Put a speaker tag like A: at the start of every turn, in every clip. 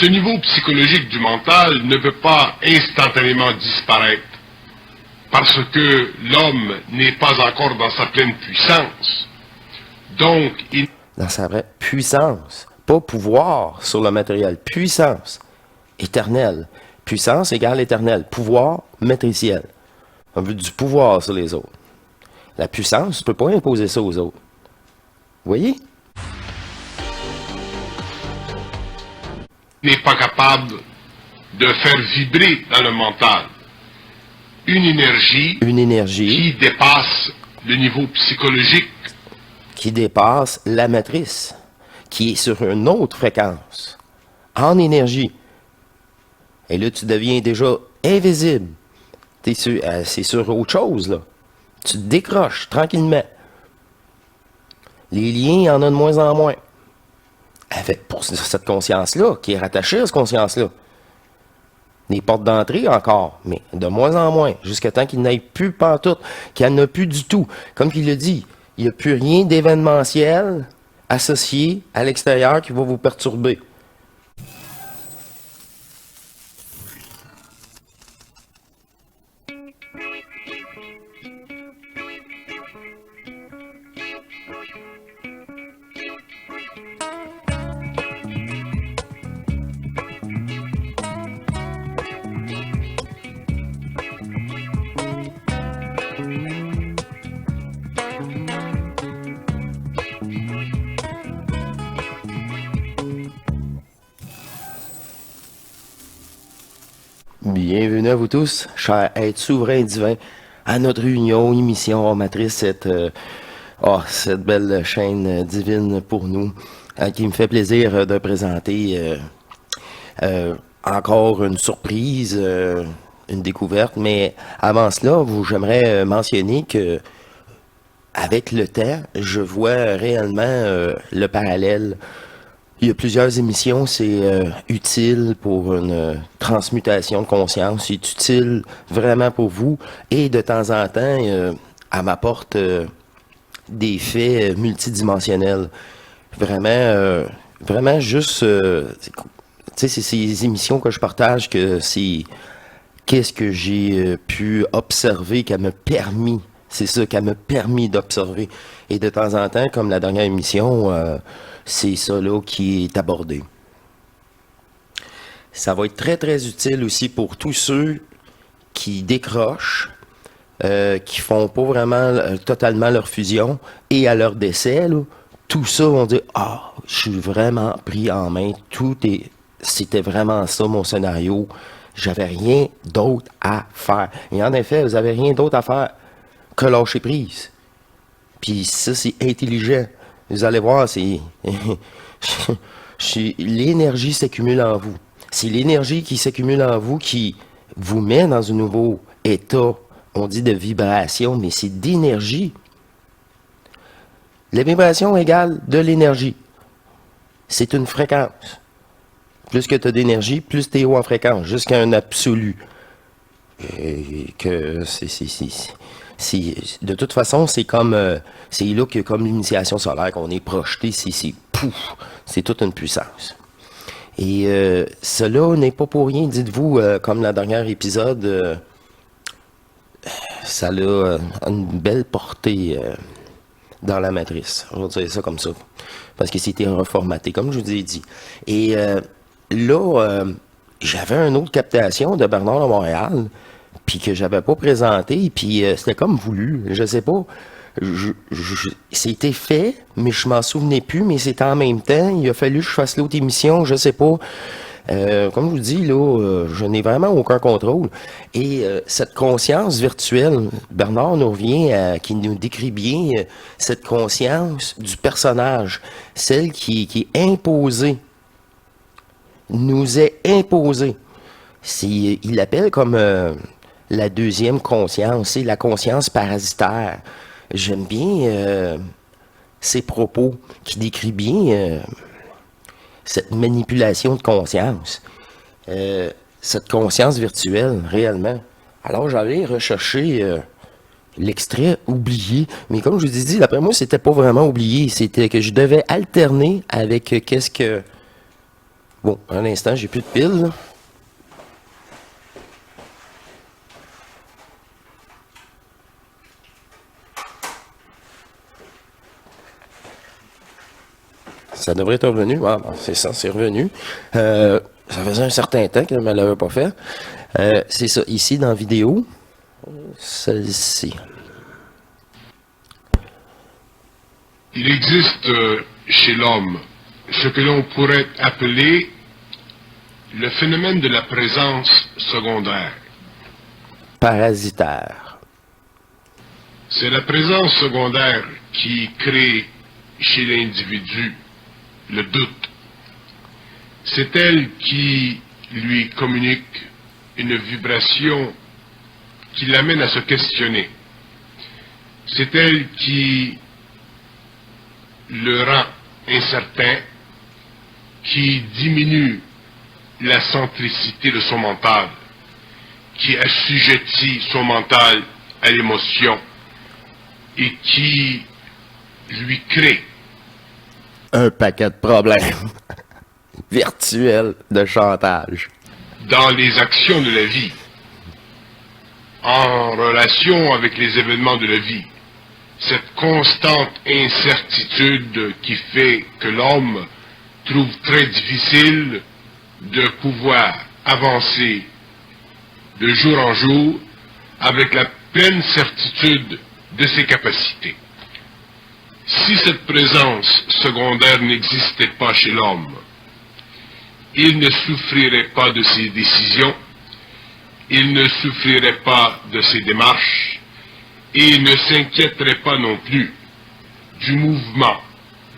A: Ce niveau psychologique du mental ne peut pas instantanément disparaître parce que l'homme n'est pas encore dans sa pleine puissance. Donc, il...
B: Dans sa vraie puissance, pas pouvoir sur le matériel, puissance éternelle. Puissance égale éternelle, pouvoir matriciel. On veut du pouvoir sur les autres. La puissance, tu ne peux pas imposer ça aux autres. Vous voyez?
A: n'est pas capable de faire vibrer dans le mental une énergie qui dépasse le niveau psychologique.
B: Qui dépasse la matrice, qui est sur une autre fréquence, en énergie. Et là, tu deviens déjà invisible. C'est sur autre chose, là. Tu te décroches tranquillement. Les liens, il y en a de moins en moins. Avec, pour cette conscience-là, qui est rattachée à cette conscience-là. Des portes d'entrée encore, mais de moins en moins, jusqu'à temps qu'il n'aille plus pantoute, qu'il n'y en a plus du tout. Comme il le dit, il n'y a plus rien d'événementiel associé à l'extérieur qui va vous perturber. Bienvenue à vous tous, chers êtres souverains divins, à notre réunion, émission Matrice, cette belle chaîne divine pour nous, qui me fait plaisir de présenter encore une surprise, une découverte. Mais avant cela, j'aimerais mentionner que avec le temps, je vois réellement le parallèle. Il y a plusieurs émissions, c'est utile pour une transmutation de conscience, c'est utile vraiment pour vous, et de temps en temps, elle m'apporte des faits multidimensionnels. Vraiment juste, tu sais, c'est ces émissions que je partage, que c'est qu'est-ce que j'ai pu observer, qu'elle m'a permis, c'est ça, qu'elle m'a permis d'observer. Et de temps en temps, comme la dernière émission, c'est ça là qui est abordé. Ça va être très très utile aussi pour tous ceux qui décrochent, qui font pas vraiment totalement leur fusion et à leur décès, là, tout ça vont dire « Ah, je suis vraiment pris en main, c'était vraiment ça mon scénario, j'avais rien d'autre à faire. » Et en effet, vous avez rien d'autre à faire que lâcher prise. Puis ça, c'est intelligent. Vous allez voir, l'énergie s'accumule en vous. C'est l'énergie qui s'accumule en vous qui vous met dans un nouveau état, on dit de vibration, mais c'est d'énergie. La vibration égale de l'énergie. C'est une fréquence. Plus que tu as d'énergie, plus tu es haut en fréquence, jusqu'à un absolu. Et que de toute façon, c'est comme c'est là que comme l'initiation solaire qu'on est projeté, c'est toute une puissance. Et cela n'est pas pour rien, dites-vous, comme le dernier épisode, ça a une belle portée dans la matrice. On va dire ça comme ça. Parce que c'était reformaté, comme je vous ai dit. Et là, j'avais une autre captation de Bernard de Montréal, puis que j'avais pas présenté, puis c'était comme voulu, je sais pas. C'était fait, mais je m'en souvenais plus, mais c'était en même temps. Il a fallu que je fasse l'autre émission, je sais pas. Comme je vous dis, là, je n'ai vraiment aucun contrôle. Et cette conscience virtuelle, Bernard nous revient qui nous décrit bien cette conscience du personnage, celle qui est imposée, nous est imposée. Il l'appelle comme la deuxième conscience, c'est la conscience parasitaire. J'aime bien ses propos qui décrit bien cette manipulation de conscience, cette conscience virtuelle, réellement. Alors, j'allais rechercher l'extrait oublié, mais comme je vous ai dit, d'après moi, c'était pas vraiment oublié, c'était que je devais alterner avec qu'est-ce que Bon, un instant, j'ai plus de piles, là. Ça devrait être revenu. Ah, bon, c'est ça, c'est revenu. Ça faisait un certain temps que je ne l'avais pas fait. C'est ça, ici, dans la vidéo. Celle-ci.
A: Il existe chez l'homme ce que l'on pourrait appeler le phénomène de la présence secondaire.
B: Parasitaire.
A: C'est la présence secondaire qui crée chez l'individu le doute. C'est elle qui lui communique une vibration qui l'amène à se questionner. C'est elle qui le rend incertain, qui diminue la centricité de son mental, qui assujettit son mental à l'émotion et qui lui crée
B: Un paquet de problèmes virtuels de chantage.
A: dans les actions de la vie, en relation avec les événements de la vie, cette constante incertitude qui fait que l'homme trouve très difficile de pouvoir avancer de jour en jour avec la pleine certitude de ses capacités. Si cette présence secondaire n'existait pas chez l'homme, il ne souffrirait pas de ses décisions, il ne souffrirait pas de ses démarches, et il ne s'inquiéterait pas non plus du mouvement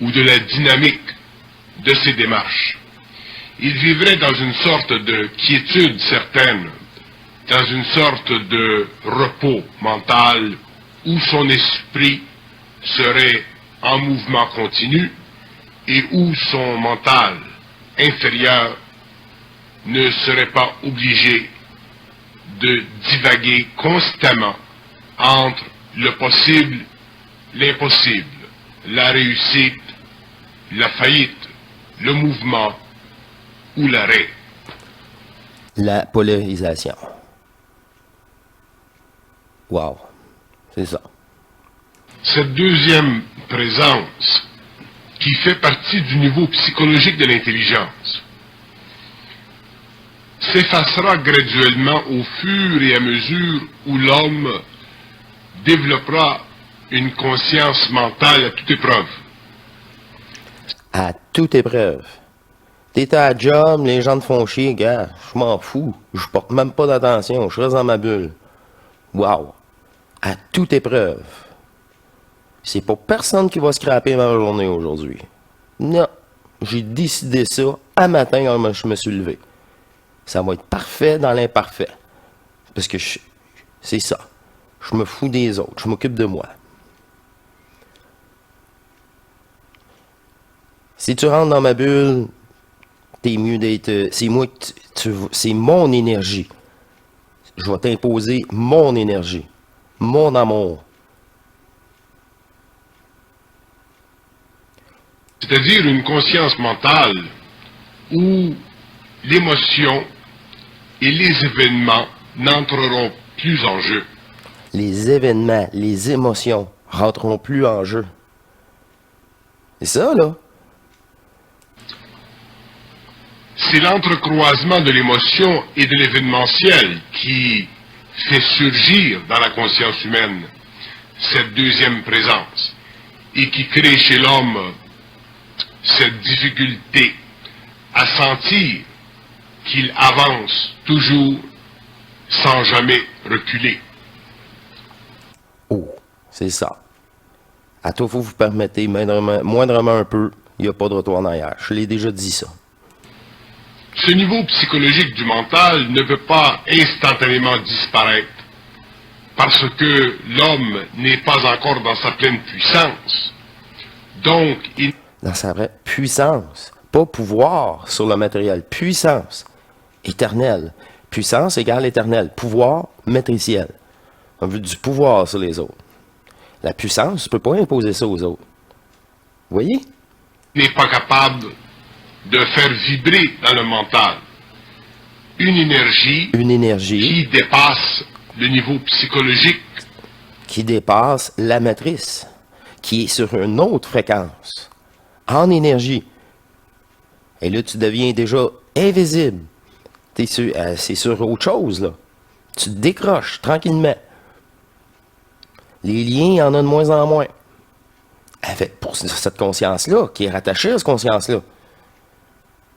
A: ou de la dynamique de ses démarches. Il vivrait dans une sorte de quiétude certaine, dans une sorte de repos mental où son esprit serait en mouvement continu et où son mental inférieur ne serait pas obligé de divaguer constamment entre le possible, l'impossible, la réussite, la faillite, le mouvement ou l'arrêt.
B: La polarisation. Wow. C'est ça.
A: Cette deuxième présence, qui fait partie du niveau psychologique de l'intelligence, s'effacera graduellement au fur et à mesure où l'homme développera une conscience mentale à toute épreuve.
B: À toute épreuve. T'es à la job, les gens te font chier, gars. Je m'en fous. Je porte même pas d'attention. Je reste dans ma bulle. Wow. À toute épreuve. C'est pas personne qui va scraper ma journée aujourd'hui. Non. J'ai décidé ça un matin quand je me suis levé. Ça va être parfait dans l'imparfait. Parce que c'est ça. Je me fous des autres. Je m'occupe de moi. Si tu rentres dans ma bulle, t'es mieux d'être... C'est moi c'est mon énergie. Je vais t'imposer mon énergie. Mon amour.
A: C'est-à-dire une conscience mentale où l'émotion et les événements n'entreront plus en jeu.
B: Les événements, les émotions rentreront plus en jeu. C'est ça, là.
A: C'est l'entrecroisement de l'émotion et de l'événementiel qui fait surgir dans la conscience humaine cette deuxième présence et qui crée chez l'homme cette difficulté à sentir qu'il avance toujours sans jamais reculer.
B: Oh, c'est ça. À toi, faut vous permettez moindrement un peu, il n'y a pas de retour en arrière. Je l'ai déjà dit ça.
A: Ce niveau psychologique du mental ne peut pas instantanément disparaître parce que l'homme n'est pas encore dans sa pleine puissance. Donc, il...
B: Dans sa vraie puissance. Pas pouvoir sur le matériel. Puissance. Éternelle. Puissance égale éternelle. Pouvoir matriciel. On veut du pouvoir sur les autres. La puissance, tu ne peux pas imposer ça aux autres. Vous voyez?
A: n'est pas capable de faire vibrer dans le mental une énergie qui dépasse le niveau psychologique,
B: qui dépasse la matrice, qui est sur une autre fréquence, en énergie. Et là, tu deviens déjà invisible. C'est sur autre chose, là. Tu te décroches tranquillement. Les liens, il y en a de moins en moins. Pour cette conscience-là, qui est rattachée à cette conscience-là.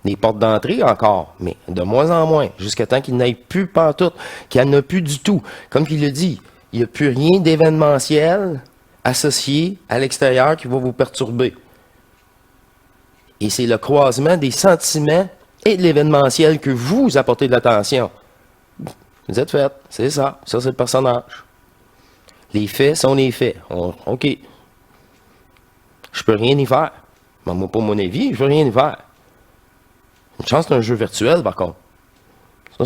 B: Les portes d'entrée encore, mais de moins en moins, jusqu'à temps qu'il n'aille plus pantoute, qu'il n'y en a plus du tout. Comme il le dit, il n'y a plus rien d'événementiel associé à l'extérieur qui va vous perturber. Et c'est le croisement des sentiments et de l'événementiel que vous apportez de l'attention. Vous êtes fait, c'est ça. Ça, c'est le personnage. Les faits sont les faits. OK. Je peux rien y faire. Mais moi, pour mon avis, je peux rien y faire. Une chance, c'est un jeu virtuel, par contre. Ça,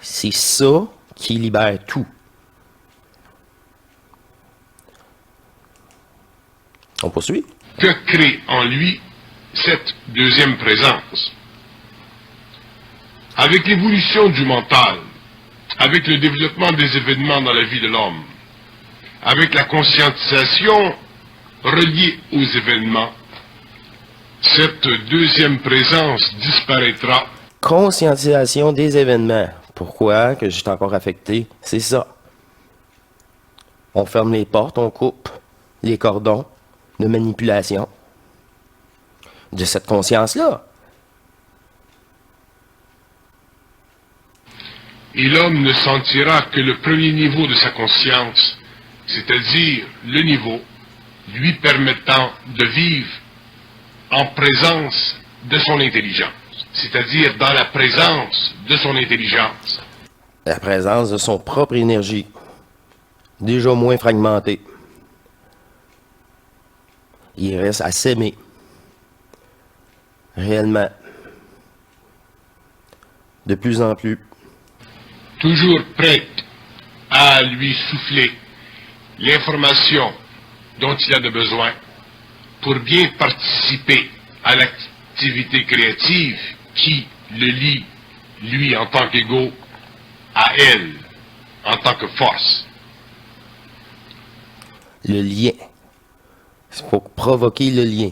B: c'est ça qui libère tout. On poursuit.
A: Que crée en lui cette deuxième présence? Avec l'évolution du mental, avec le développement des événements dans la vie de l'homme, avec la conscientisation reliée aux événements, cette deuxième présence disparaîtra.
B: Conscientisation des événements. Pourquoi que je suis encore affecté? C'est ça. On ferme les portes, on coupe les cordons de manipulation de cette conscience-là.
A: Et l'homme ne sentira que le premier niveau de sa conscience, c'est-à-dire le niveau lui permettant de vivre en présence de son intelligence, c'est-à-dire dans la présence de son intelligence.
B: La présence de son propre énergie, déjà moins fragmentée. Il reste à s'aimer, réellement, de plus en plus.
A: Toujours prête à lui souffler l'information dont il a de besoin pour bien participer à l'activité créative qui le lie, lui en tant qu'ego, à elle, en tant que force.
B: Le lien. Il faut provoquer le lien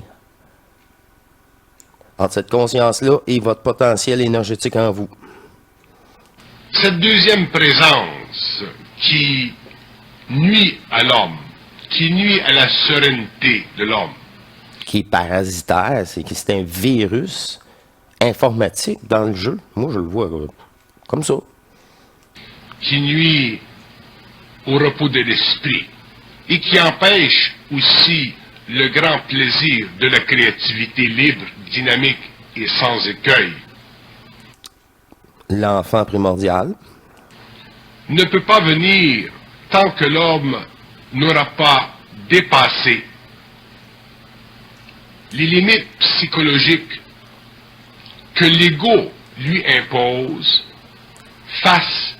B: entre cette conscience-là et votre potentiel énergétique en vous.
A: Cette deuxième présence qui nuit à l'homme, qui nuit à la sérénité de l'homme,
B: qui est parasitaire, c'est un virus informatique dans le jeu. Moi, je le vois comme ça.
A: Qui nuit au repos de l'esprit et qui empêche aussi le grand plaisir de la créativité libre, dynamique et sans écueil.
B: L'enfant primordial
A: ne peut pas venir tant que l'homme n'aura pas dépassé les limites psychologiques que l'ego lui impose face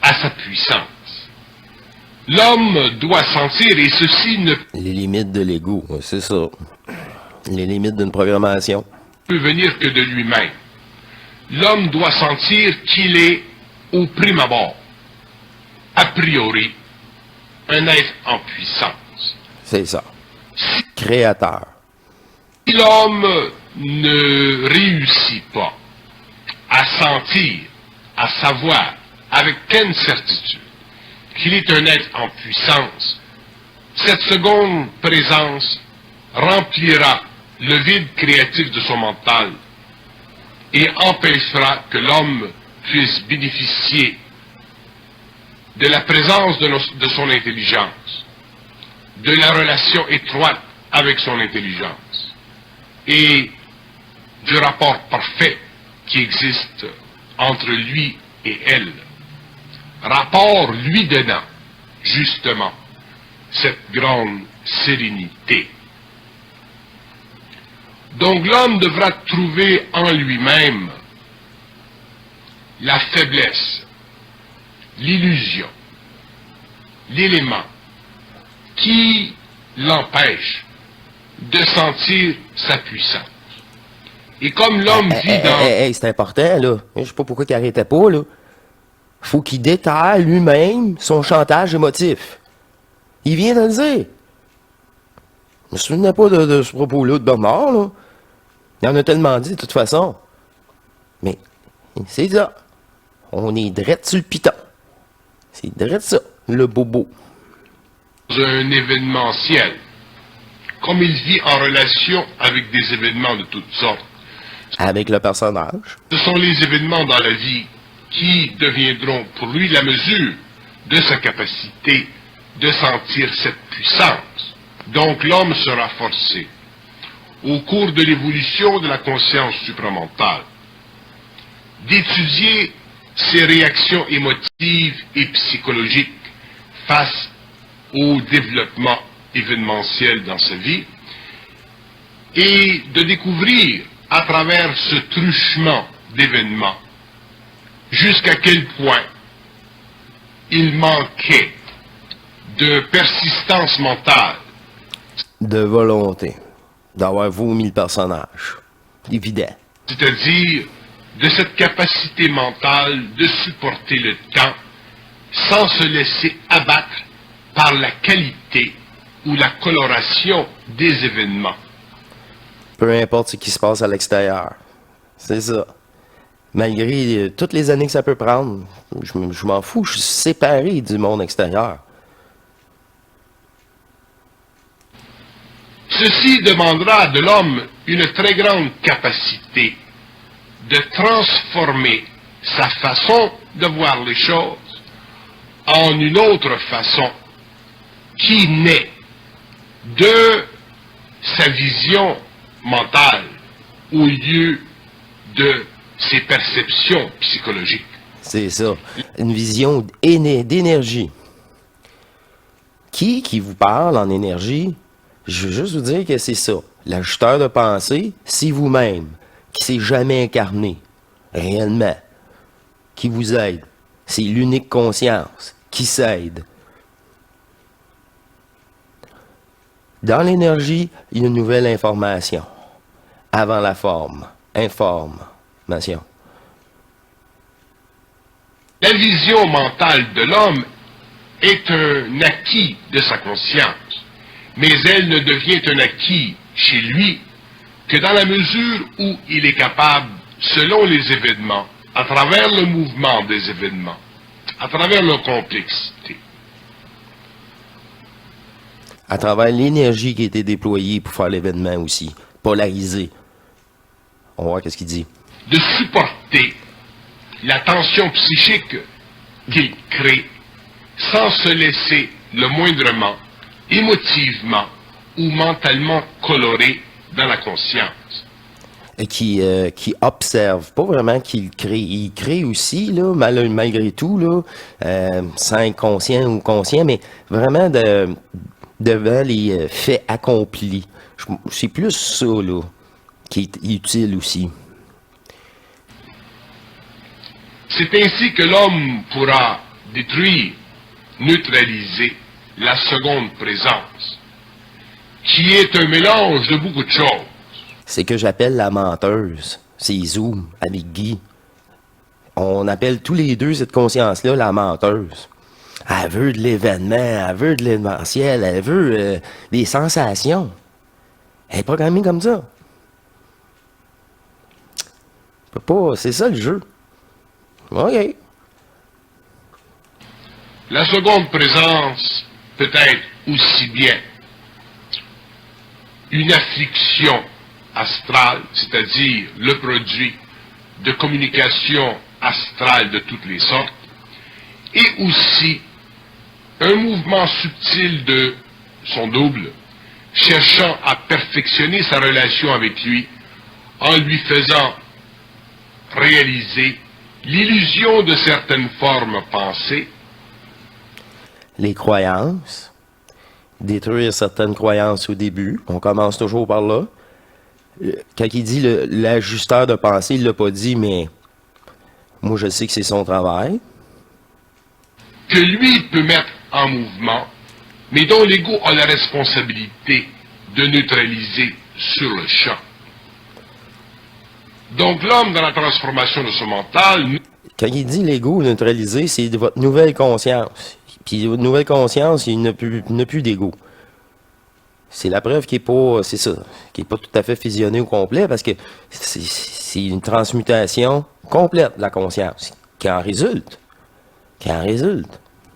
A: à sa puissance. L'homme doit sentir, et ceci ne
B: les limites de l'ego, c'est ça. Les limites d'une programmation.
A: Peut venir que de lui-même. L'homme doit sentir qu'il est, au prime abord, a priori, un être en puissance.
B: C'est ça. Créateur.
A: Si l'homme ne réussit pas à sentir, à savoir, avec pleine certitude, qu'il est un être en puissance, cette seconde présence remplira le vide créatif de son mental et empêchera que l'homme puisse bénéficier de la présence de son intelligence, de la relation étroite avec son intelligence et du rapport parfait qui existe entre lui et elle. Rapport lui donnant, justement, cette grande sérénité. Donc l'homme devra trouver en lui-même la faiblesse, l'illusion, l'élément qui l'empêche de sentir sa puissance. Et comme l'homme vit dans...
B: C'est important, là. Je sais pas pourquoi il arrêtait pas, là. Faut qu'il détaille lui-même son chantage émotif. Il vient de le dire. Je me souvenais pas de ce propos-là de Bernard, là. Il en a tellement dit, de toute façon. Mais, c'est ça. On est drette sur le piton. C'est drette ça, le bobo.
A: Un événementiel, comme il vit en relation avec des événements de toutes sortes.
B: Avec le personnage.
A: Ce sont les événements dans la vie qui deviendront pour lui la mesure de sa capacité de sentir cette puissance. Donc l'homme sera forcé, au cours de l'évolution de la conscience supramentale, d'étudier ses réactions émotives et psychologiques face au développement événementiel dans sa vie et de découvrir à travers ce truchement d'événements jusqu'à quel point il manquait de persistance mentale,
B: de volonté, d'avoir vomi le personnage. Évident.
A: C'est-à-dire de cette capacité mentale de supporter le temps sans se laisser abattre par la qualité ou la coloration des événements.
B: Peu importe ce qui se passe à l'extérieur. C'est ça. Malgré toutes les années que ça peut prendre, je m'en fous, je suis séparé du monde extérieur.
A: Ceci demandera de l'homme une très grande capacité de transformer sa façon de voir les choses en une autre façon qui naît de sa vision mentale au lieu de ses perceptions psychologiques.
B: C'est ça. Une vision d'énergie. Qui vous parle en énergie? Je veux juste vous dire que c'est ça. L'ajusteur de pensée, c'est vous-même, qui s'est jamais incarné, réellement, qui vous aide. C'est l'unique conscience qui s'aide. Dans l'énergie, il y a une nouvelle information. Avant la forme. Information.
A: La vision mentale de l'homme est un acquis de sa conscience, mais elle ne devient un acquis chez lui que dans la mesure où il est capable, selon les événements, à travers le mouvement des événements, à travers leur complexité,
B: À travers l'énergie qui a été déployée pour faire l'événement aussi, polarisé. On va voir qu'est-ce qu'il dit.
A: de supporter la tension psychique qu'il crée sans se laisser le moindrement, émotivement ou mentalement coloré dans la conscience.
B: Et qui observe, pas vraiment qu'il crée. Il crée aussi, là, malgré tout, là, sans être conscient ou conscient, mais vraiment devant les faits accomplis. C'est plus ça, là, qui est utile aussi.
A: C'est ainsi que l'homme pourra détruire, neutraliser la seconde présence, qui est un mélange de beaucoup de choses.
B: C'est que j'appelle la menteuse. C'est Zoom, avec Guy. On appelle tous les deux cette conscience-là la menteuse. Elle veut de l'événement, elle veut de l'événementiel, elle veut des sensations. Elle est programmée comme ça. Peut pas, c'est ça le jeu. OK.
A: La seconde présence peut être aussi bien une affliction astrale, c'est-à-dire le produit de communication astrale de toutes les sortes, et aussi un mouvement subtil de son double, cherchant à perfectionner sa relation avec lui en lui faisant réaliser l'illusion de certaines formes pensées.
B: Les croyances. Détruire certaines croyances au début. On commence toujours par là. Quand il dit l'ajusteur de pensée, il l'a pas dit, mais moi je sais que c'est son travail.
A: Que lui peut mettre en mouvement, mais dont l'ego a la responsabilité de neutraliser sur le champ. Donc l'homme, dans la transformation de son mental,
B: Quand il dit l'ego neutralisé, c'est de votre nouvelle conscience. Puis votre nouvelle conscience, il n'a plus d'ego. C'est la preuve qu'il n'est pas, c'est ça, qu'il n'est pas tout à fait fusionné au complet, parce que c'est une transmutation complète de la conscience qui en résulte.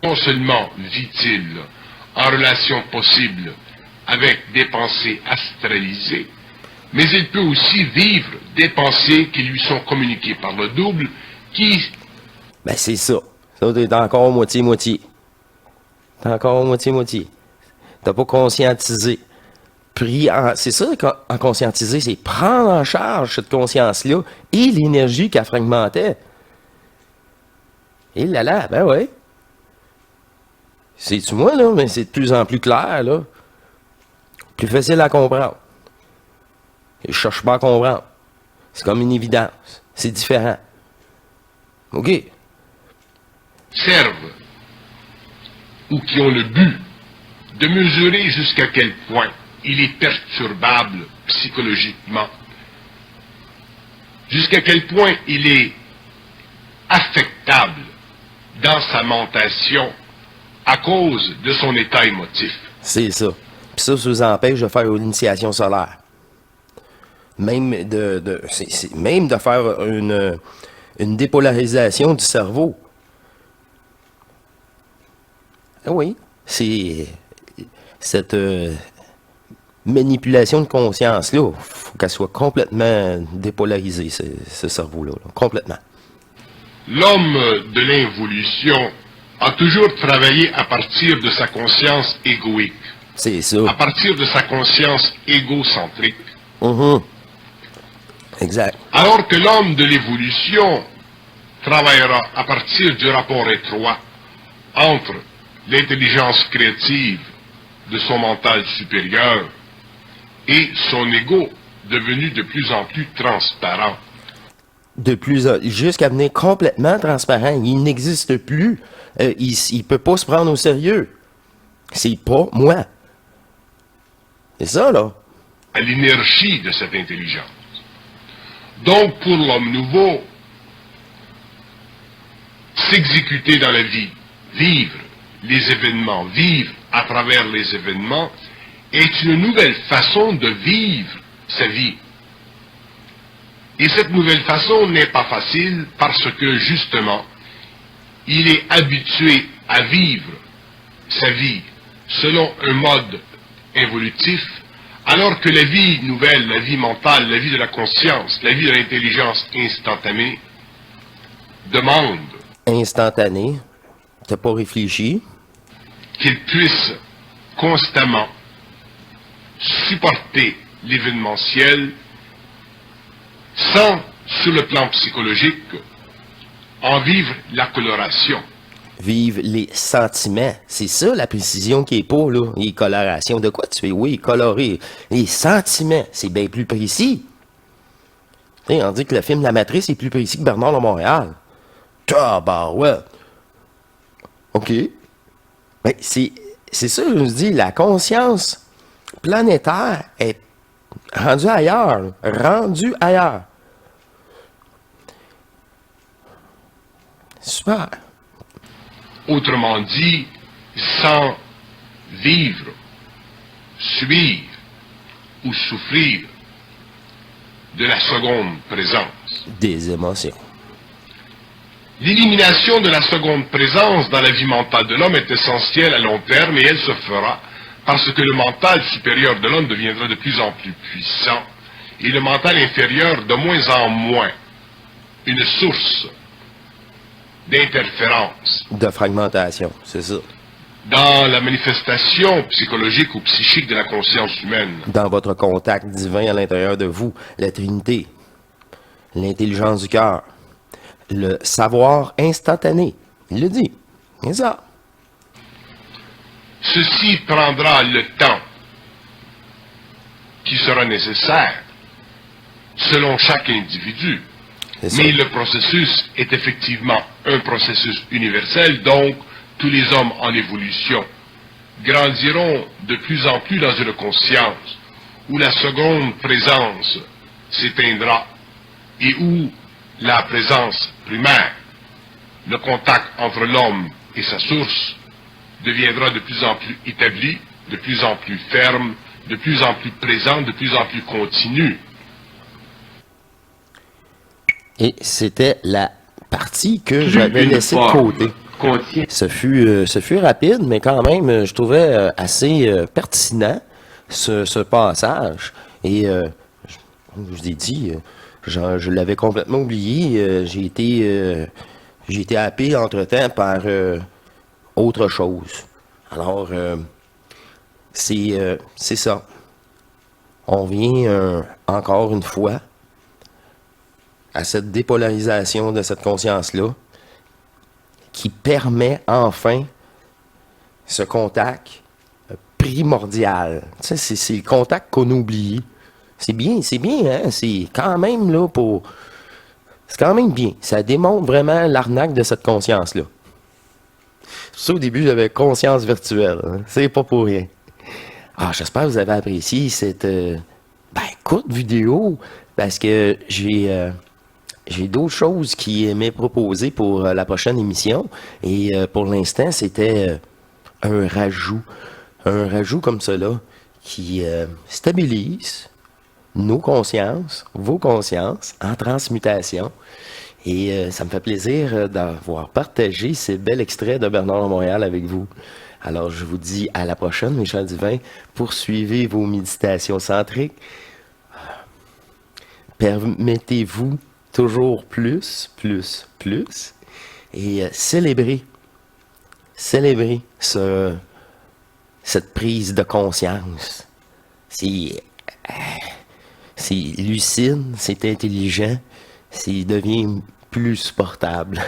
A: non seulement vit-il en relation possible avec des pensées astralisées, mais il peut aussi vivre des pensées qui lui sont communiquées par le double, qui...
B: Ben c'est ça. Ça, t'es encore moitié-moitié. T'es encore moitié-moitié. T'as pas conscientisé. C'est ça qu'en conscientiser, c'est prendre en charge cette conscience-là et l'énergie qu'elle fragmentait. Et là, ben ouais. C'est-tu moi, là, mais c'est de plus en plus clair, là. Plus facile à comprendre. Je cherche pas à comprendre. C'est comme une évidence. C'est différent. OK.
A: servent ou qui ont le but de mesurer jusqu'à quel point il est perturbable psychologiquement, jusqu'à quel point il est affectable dans sa mentation à cause de son état émotif.
B: C'est ça. Puis ça vous empêche de faire l'initiation solaire. Même même de faire une dépolarisation du cerveau. Ah oui, c'est cette manipulation de conscience-là, il faut qu'elle soit complètement dépolarisée, ce cerveau-là, là, complètement.
A: L'homme de l'involution a toujours travaillé à partir de sa conscience égoïque,
B: C'est ça.
A: à partir de sa conscience égocentrique.
B: Exact.
A: Alors que l'homme de l'évolution travaillera à partir du rapport étroit entre l'intelligence créative de son mental supérieur et son ego devenu de plus en plus transparent.
B: Jusqu'à venir complètement transparent. Il n'existe plus. Il peut pas se prendre au sérieux. C'est pas moi. C'est ça, là.
A: À l'énergie de cette intelligence. Donc, pour l'homme nouveau, s'exécuter dans la vie, vivre les événements, vivre à travers les événements, est une nouvelle façon de vivre sa vie. Et cette nouvelle façon n'est pas facile parce que, justement, il est habitué à vivre sa vie selon un mode évolutif, alors que la vie nouvelle, la vie mentale, la vie de la conscience, la vie de l'intelligence instantanée, demande
B: Instantané. T'as pas réfléchi.
A: qu'il puisse constamment supporter l'événementiel sans, sur le plan psychologique, en vivre la coloration.
B: Vivre les sentiments. C'est ça la précision qui est pas, là. Les colorations. De quoi tu fais? Oui, colorer. Les sentiments, c'est bien plus précis. T'sais, on dit que le film La Matrice est plus précis que Bernard de Montréal. Ouais. OK. Ben, c'est ça, je vous dis, la conscience planétaire est rendue ailleurs. Rendue ailleurs. Super.
A: Autrement dit, sans vivre, subir ou souffrir de la seconde présence.
B: Des émotions.
A: L'élimination de la seconde présence dans la vie mentale de l'homme est essentielle à long terme et elle se fera parce que le mental supérieur de l'homme deviendra de plus en plus puissant et le mental inférieur de moins en moins une source d'interférence.
B: De fragmentation, c'est ça.
A: Dans la manifestation psychologique ou psychique de la conscience humaine.
B: Dans votre contact divin à l'intérieur de vous, la Trinité, l'intelligence du cœur, le savoir instantané. Il le dit. C'est ça.
A: Ceci prendra le temps qui sera nécessaire selon chaque individu. Mais le processus est effectivement un processus universel, donc tous les hommes en évolution grandiront de plus en plus dans une conscience où la seconde présence s'éteindra et où la présence primaire, le contact entre l'homme et sa source, deviendra de plus en plus établi, de plus en plus ferme, de plus en plus présent, de plus en plus continu.
B: Et c'était la partie que j'avais laissée de côté. Ce fut rapide, mais quand même, je trouvais assez pertinent ce passage. Et comme je vous ai dit, je l'avais complètement oublié. J'ai été happé entre-temps par autre chose. Alors, c'est ça. On vient encore une fois à cette dépolarisation de cette conscience-là qui permet enfin ce contact primordial. Tu sais, c'est le contact qu'on oublie. C'est bien, hein? C'est quand même là pour... C'est quand même bien. Ça démontre vraiment l'arnaque de cette conscience-là. Ça, au début, j'avais conscience virtuelle. Hein? C'est pas pour rien. Ah, j'espère que vous avez apprécié cette courte vidéo parce que j'ai d'autres choses qui m'est proposées pour la prochaine émission. Et pour l'instant, c'était un rajout. Un rajout comme cela qui stabilise nos consciences, vos consciences en transmutation. Et ça me fait plaisir d'avoir partagé ces bels extraits de Bernard de Montréal avec vous. Alors, je vous dis à la prochaine, mes chers divins. Poursuivez vos méditations centriques. Permettez-vous toujours plus. Et célébrez cette prise de conscience. C'est lucide, c'est intelligent, c'est devient plus supportable.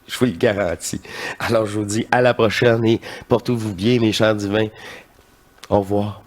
B: Je vous le garantis. Alors, je vous dis à la prochaine et portez-vous bien, mes chers divins. Au revoir.